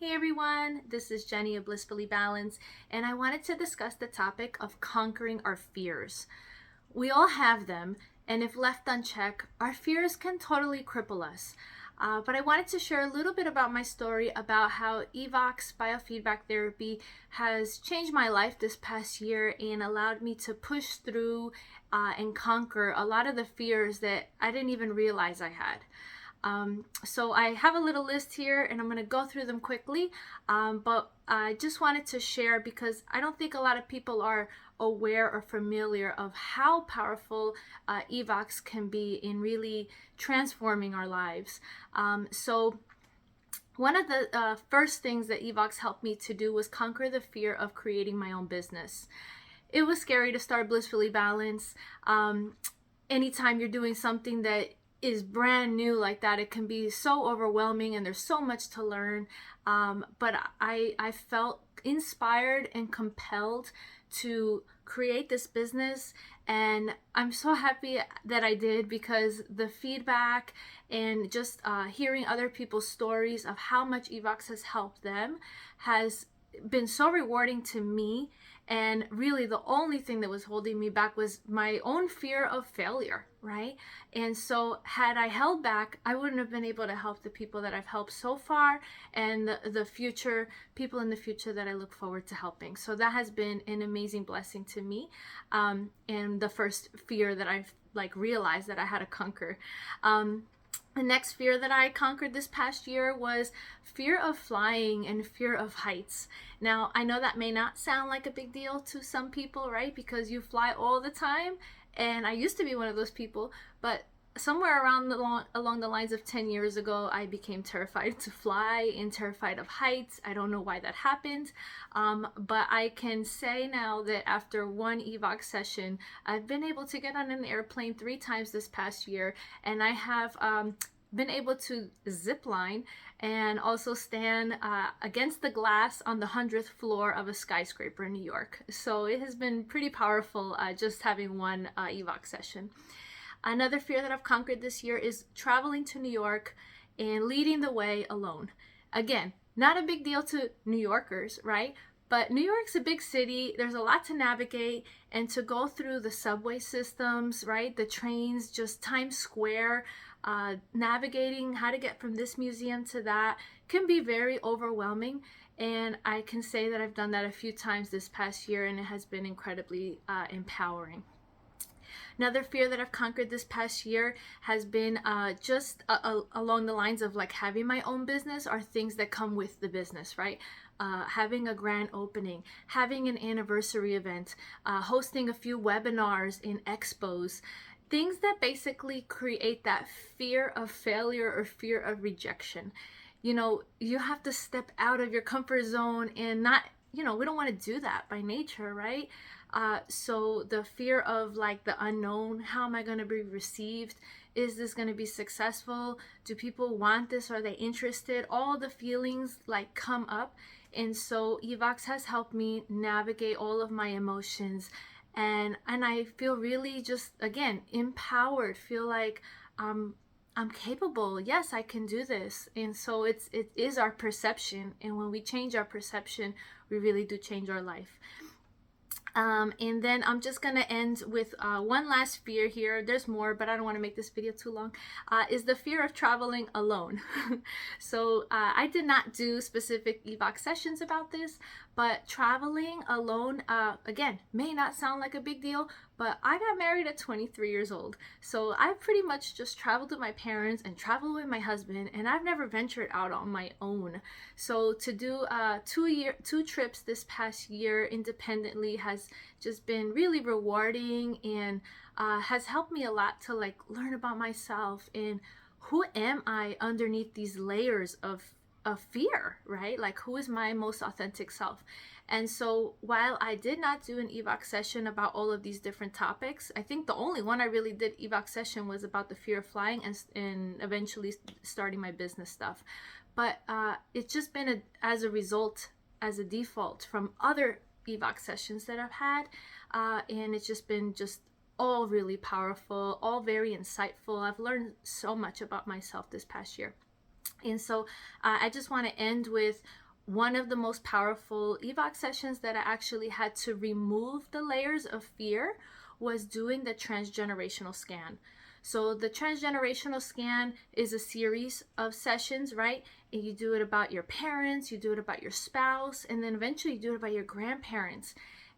Hey everyone, this is Jenny of Blissfully Balanced, and I wanted to discuss the topic of conquering our fears. We all have them, and if left unchecked, our fears can totally cripple us. But I wanted to share a little bit about my story about how EVOX Biofeedback Therapy has changed my life this past year and allowed me to push through and conquer a lot of the fears that I didn't even realize I had. So I have a little list here and I'm going to go through them quickly, but I just wanted to share because I don't think a lot of people are aware or familiar of how powerful EVOX can be in really transforming our lives. So one of the first things that EVOX helped me to do was conquer the fear of creating my own business. It was scary to start Blissfully Balanced. Anytime you're doing something that is brand new like that, it can be so overwhelming and there's so much to learn. But I felt inspired and compelled to create this business, and I'm so happy that I did because the feedback and just hearing other people's stories of how much EVOX has helped them has been so rewarding to me. And really the only thing that was holding me back was my own fear of failure, right? And so had I held back, I wouldn't have been able to help the people that I've helped so far and the future people in the future that I look forward to helping. So that has been an amazing blessing to me, and the first fear that I've realized that I had to conquer. The next fear that I conquered this past year was fear of flying and fear of heights. Now, I know that may not sound like a big deal to some people, right? Because you fly all the time, and I used to be one of those people, but somewhere around along the lines of 10 years ago, I became terrified to fly and terrified of heights. I don't know why that happened, but I can say now that after one EVOX session, I've been able to get on an airplane 3 times this past year, and I have been able to zip line and also stand against the glass on the 100th floor of a skyscraper in New York. So it has been pretty powerful just having one EVOX session. Another fear that I've conquered this year is traveling to New York and leading the way alone. Again, not a big deal to New Yorkers, right? But New York's a big city. There's a lot to navigate, and to go through the subway systems, right? The trains, just Times Square, navigating how to get from this museum to that can be very overwhelming. And I can say that I've done that a few times this past year, and it has been incredibly empowering. Another fear that I've conquered this past year has been just along the lines of having my own business, or things that come with the business, right? Having a grand opening, having an anniversary event, hosting a few webinars and expos, things that basically create that fear of failure or fear of rejection. You have to step out of your comfort zone, and not, we don't want to do that by nature, right? So the fear of the unknown, how am I going to be received? Is this going to be successful? Do people want this? Are they interested? All the feelings come up. And so EVOX has helped me navigate all of my emotions. And I feel really just, again, empowered, feel like I'm capable. Yes, I can do this. And so it is our perception. And when we change our perception, we really do change our life. And then I'm just going to end with one last fear here. There's more, but I don't want to make this video too long, is the fear of traveling alone. So I did not do specific EVOX sessions about this, but traveling alone, again, may not sound like a big deal, but I got married at 23 years old. So I pretty much just traveled with my parents and traveled with my husband, and I've never ventured out on my own. So to do 2 trips this past year independently has just been really rewarding, and has helped me a lot to learn about myself and who am I underneath these layers of fear, right? Who is my most authentic self? And so while I did not do an EVOX session about all of these different topics, I think the only one I really did EVOX session was about the fear of flying and eventually starting my business stuff. But it's just been as a result, as a default from other EVOX sessions that I've had, and it's just been all really powerful, all very insightful. I've learned so much about myself this past year. And so I just want to end with one of the most powerful EVOX sessions that I actually had to remove the layers of fear was doing the transgenerational scan. So the transgenerational scan is a series of sessions, right? And you do it about your parents, you do it about your spouse, and then eventually you do it about your grandparents.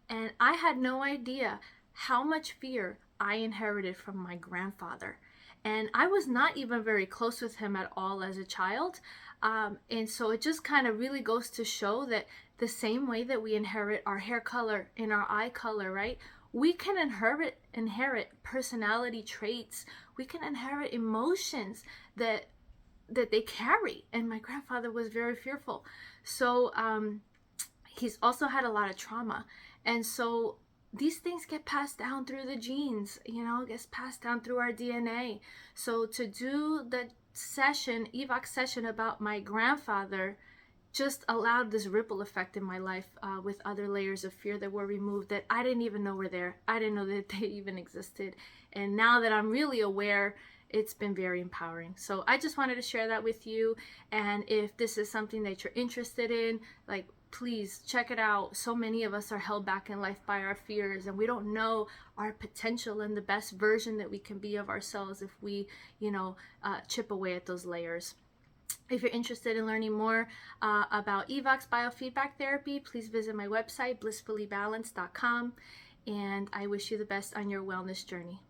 And I had no idea how much fear I inherited from my grandfather. And I was not even very close with him at all as a child. And so it just kind of really goes to show that the same way that we inherit our hair color and our eye color, right? We can inherit personality traits. We can inherit emotions that they carry. And my grandfather was very fearful. So he's also had a lot of trauma. And so these things get passed down through the genes, gets passed down through our DNA. So to do the EVOX session about my grandfather just allowed this ripple effect in my life with other layers of fear that were removed that I didn't even know were there. I didn't know that they even existed. And now that I'm really aware, it's been very empowering. So I just wanted to share that with you. And if this is something that you're interested in, like, please check it out. So many of us are held back in life by our fears, and we don't know our potential and the best version that we can be of ourselves if we, chip away at those layers. If you're interested in learning more about EVOX Biofeedback Therapy, please visit my website, blissfullybalanced.com, and I wish you the best on your wellness journey.